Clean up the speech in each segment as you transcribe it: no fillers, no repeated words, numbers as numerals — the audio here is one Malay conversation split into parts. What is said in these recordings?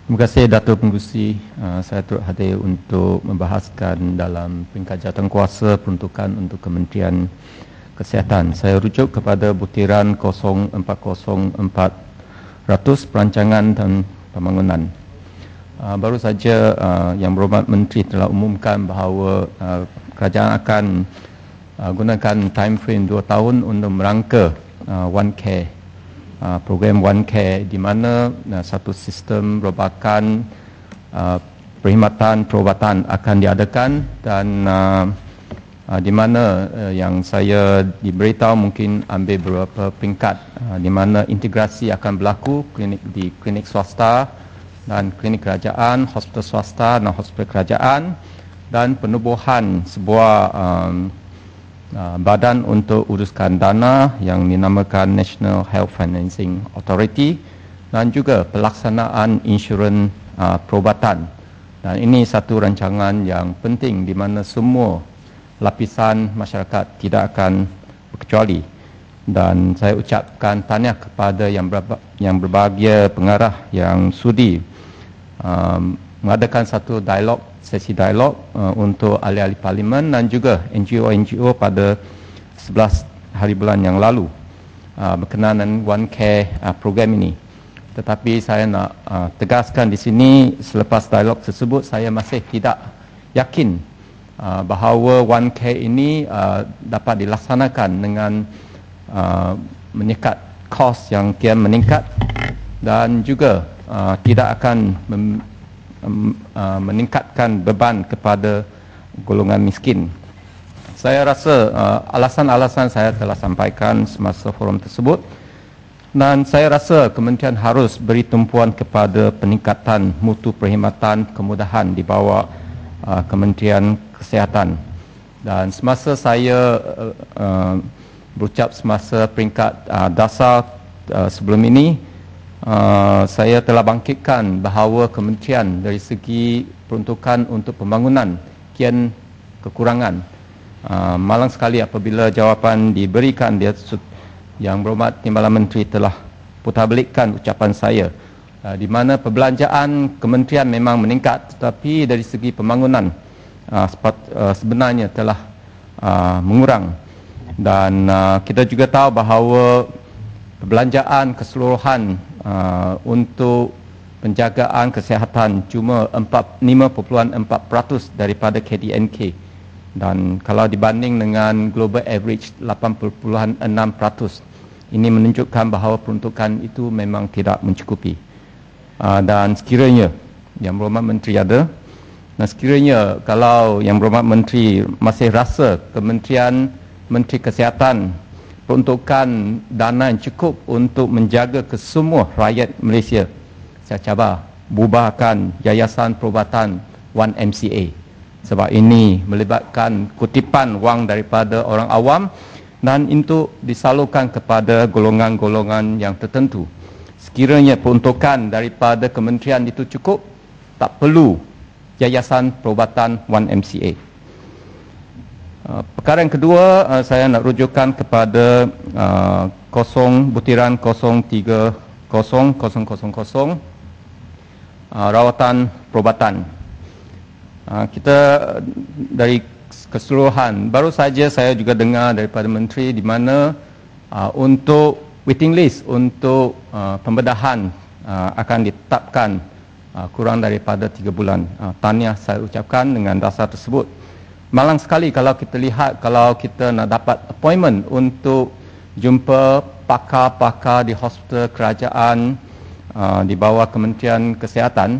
Terima kasih Datuk Pengerusi. Saya turut hadir untuk membahaskan dalam peringkat jawatankuasa peruntukan untuk Kementerian Kesihatan. Saya rujuk kepada butiran 040400 Perancangan dan Pembangunan. Baru saja Yang Berhormat Menteri telah umumkan bahawa kerajaan akan gunakan time frame 2 tahun untuk merangka One Care, program One Care, di mana satu sistem robakan perkhidmatan perubatan akan diadakan, dan di mana yang saya diberitahu mungkin ambil beberapa peringkat, di mana integrasi akan berlaku di klinik swasta dan klinik kerajaan, hospital swasta dan hospital kerajaan, dan penubuhan sebuah badan untuk uruskan dana yang dinamakan National Health Financing Authority, dan juga pelaksanaan insurans perubatan. Dan ini satu rancangan yang penting di mana semua lapisan masyarakat tidak akan berkecuali. Dan saya ucapkan tahniah kepada yang berbahagia pengarah yang sudi mengadakan satu sesi dialog untuk ahli-ahli parlimen dan juga NGO pada 11 hari bulan yang lalu berkenaan dengan One Care program ini. Tetapi saya nak tegaskan di sini, selepas dialog tersebut saya masih tidak yakin bahawa One Care ini dapat dilaksanakan dengan menyekat kos yang kian meningkat, dan juga tidak akan meningkatkan beban kepada golongan miskin. Saya rasa alasan-alasan saya telah sampaikan semasa forum tersebut, dan saya rasa kementerian harus beri tumpuan kepada peningkatan mutu perkhidmatan kemudahan di bawah Kementerian Kesihatan. Dan semasa saya berucap semasa peringkat dasar sebelum ini, saya telah bangkitkan bahawa kementerian dari segi peruntukan untuk pembangunan kian kekurangan. Malang sekali apabila jawapan diberikan, Yang Berhormat Timbalan Menteri telah putarbelikkan ucapan saya, di mana perbelanjaan kementerian memang meningkat, tetapi dari segi pembangunan sebenarnya telah mengurang. Dan kita juga tahu bahawa perbelanjaan keseluruhan untuk penjagaan kesihatan cuma 5.4% daripada KDNK, dan kalau dibanding dengan global average 8.6%, ini menunjukkan bahawa peruntukan itu memang tidak mencukupi. Dan sekiranya Yang Berhormat Menteri ada, dan sekiranya kalau Yang Berhormat Menteri masih rasa Menteri Kesihatan peruntukan dana yang cukup untuk menjaga kesemua rakyat Malaysia, saya cabar bubarkan Yayasan Perubatan 1MCA, sebab ini melibatkan kutipan wang daripada orang awam dan itu disalurkan kepada golongan-golongan yang tertentu. Sekiranya peruntukan daripada kementerian itu cukup, tak perlu Yayasan Perubatan 1MCA. Perkara yang kedua, saya nak rujukan kepada butiran 030000 rawatan perubatan. Kita dari keseluruhan, baru saja saya juga dengar daripada Menteri di mana untuk waiting list untuk pembedahan akan ditetapkan kurang daripada 3 bulan. Tahniah saya ucapkan dengan dasar tersebut. Malang sekali kalau kita lihat, kalau kita nak dapat appointment untuk jumpa pakar-pakar di hospital kerajaan di bawah Kementerian Kesihatan,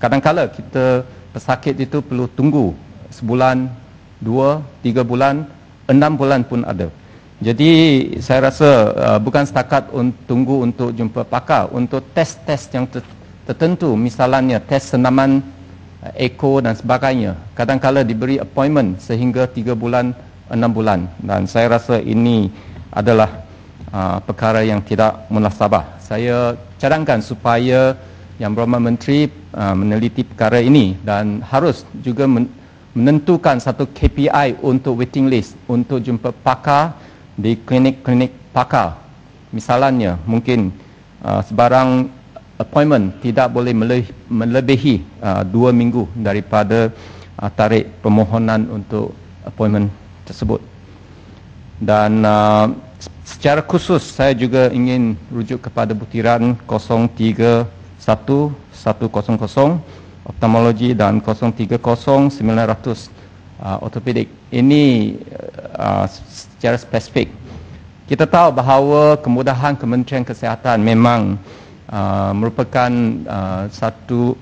kadang-kala kita pesakit itu perlu tunggu sebulan, 2, 3 bulan, 6 bulan pun ada. Jadi saya rasa bukan setakat tunggu untuk jumpa pakar, untuk tes-tes yang tertentu, misalnya tes senaman eko dan sebagainya, kadang-kala diberi appointment sehingga 3 bulan, 6 bulan, dan saya rasa ini adalah perkara yang tidak munasabah. Saya cadangkan supaya Yang Berhormat Menteri meneliti perkara ini dan harus juga menentukan satu KPI untuk waiting list untuk jumpa pakar di klinik-klinik pakar. Misalnya mungkin sebarang appointment tidak boleh melebihi 2 minggu daripada tarikh permohonan untuk appointment tersebut. Dan secara khusus saya juga ingin rujuk kepada butiran 031100 ophthalmology dan 030900 ortopedik. Ini secara spesifik. Kita tahu bahawa kemudahan Kementerian Kesihatan memang merupakan satu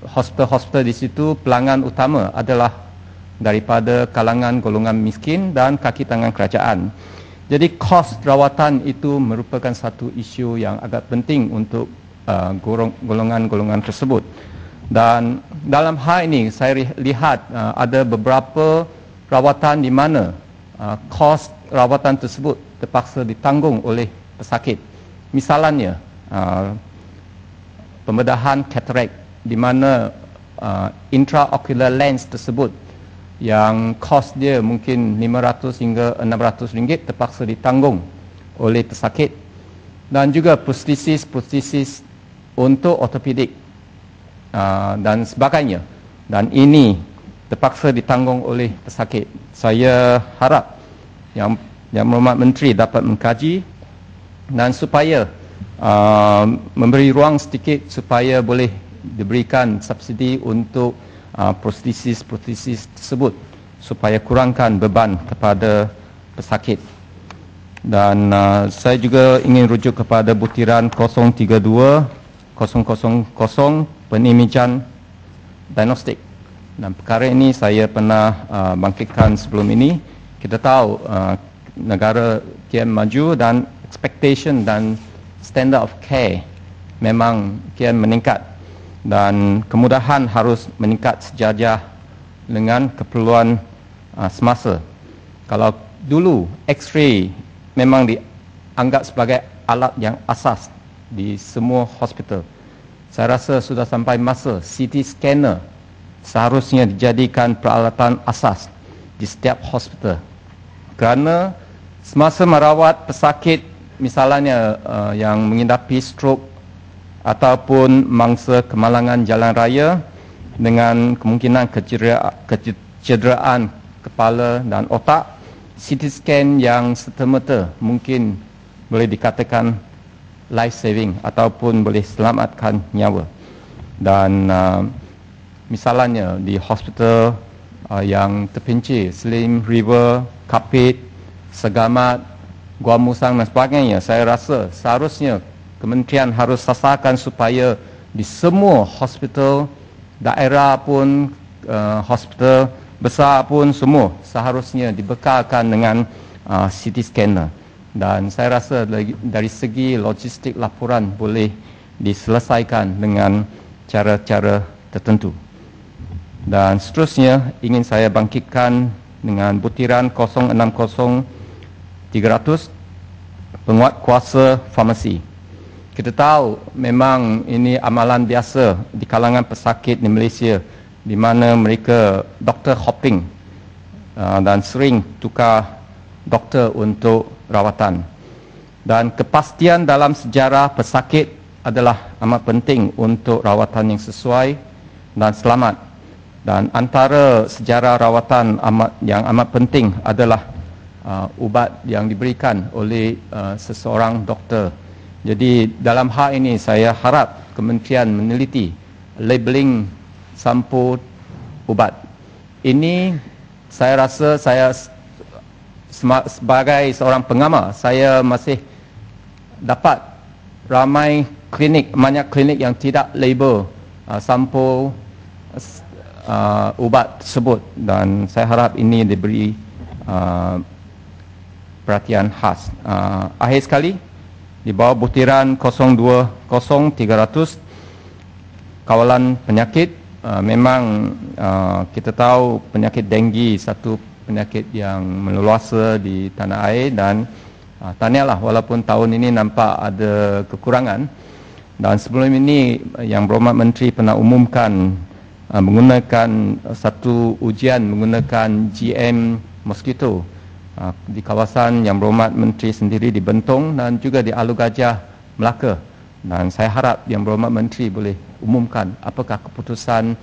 hospital-hospital di situ pelanggan utama adalah daripada kalangan golongan miskin dan kaki tangan kerajaan. Jadi kos rawatan itu merupakan satu isu yang agak penting untuk golongan-golongan tersebut. Dan dalam hal ini saya lihat ada beberapa rawatan di mana kos rawatan tersebut terpaksa ditanggung oleh pesakit. Misalnya pembedahan katarak di mana intraocular lens tersebut yang kos dia mungkin 500 hingga 600 ringgit terpaksa ditanggung oleh pesakit, dan juga prostesis untuk ortopedik dan sebagainya, dan ini terpaksa ditanggung oleh pesakit. Saya harap Yang Berhormat Menteri dapat mengkaji dan supaya memberi ruang sedikit supaya boleh diberikan subsidi untuk prostesis tersebut supaya kurangkan beban kepada pesakit. Dan saya juga ingin rujuk kepada butiran 032000 penimajan diagnostik. Dan perkara ini saya pernah bangkitkan sebelum ini. Kita tahu negara kian maju dan expectation dan standard of care memang kian meningkat, dan kemudahan harus meningkat sejajar dengan keperluan semasa. Kalau dulu X-ray memang dianggap sebagai alat yang asas di semua hospital, saya rasa sudah sampai masa CT scanner seharusnya dijadikan peralatan asas di setiap hospital. Kerana semasa merawat pesakit misalnya yang mengidapi stroke ataupun mangsa kemalangan jalan raya dengan kemungkinan kecederaan kepala dan otak, CT scan yang serta-merta mungkin boleh dikatakan life saving ataupun boleh selamatkan nyawa. Dan misalnya di hospital yang terpencil, Slim River, Kapit, Segamat, Gua Musang dan sebagainya, saya rasa seharusnya kementerian harus sasarkan supaya di semua hospital daerah pun, hospital besar pun semua seharusnya dibekalkan dengan CT scanner. Dan saya rasa dari segi logistik laporan boleh diselesaikan dengan cara-cara tertentu. Dan seterusnya ingin saya bangkitkan dengan butiran 060300 penguat kuasa farmasi. Kita tahu memang ini amalan biasa di kalangan pesakit di Malaysia, di mana mereka doktor hopping dan sering tukar doktor untuk rawatan. Dan kepastian dalam sejarah pesakit adalah amat penting untuk rawatan yang sesuai dan selamat. Dan antara sejarah rawatan yang amat penting adalah ubat yang diberikan oleh seseorang doktor. Jadi dalam hal ini saya harap kementerian meneliti labeling sampul ubat. Ini saya rasa saya sebagai seorang pengamal, saya masih dapat ramai banyak klinik yang tidak label sampul ubat tersebut, dan saya harap ini diberi perhatian khas. Akhir sekali, di bawah butiran 020300 kawalan penyakit, memang kita tahu penyakit denggi satu penyakit yang meleluasa di tanah air, dan tahniahlah walaupun tahun ini nampak ada kekurangan. Dan sebelum ini Yang Berhormat Menteri pernah umumkan menggunakan satu ujian menggunakan GM mosquito di kawasan Yang Berhormat Menteri sendiri di Bentong dan juga di Alor Gajah Melaka, dan saya harap Yang Berhormat Menteri boleh umumkan apakah keputusan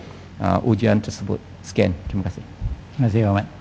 ujian tersebut. Sekian, terima kasih. Terima kasih, Ahmad.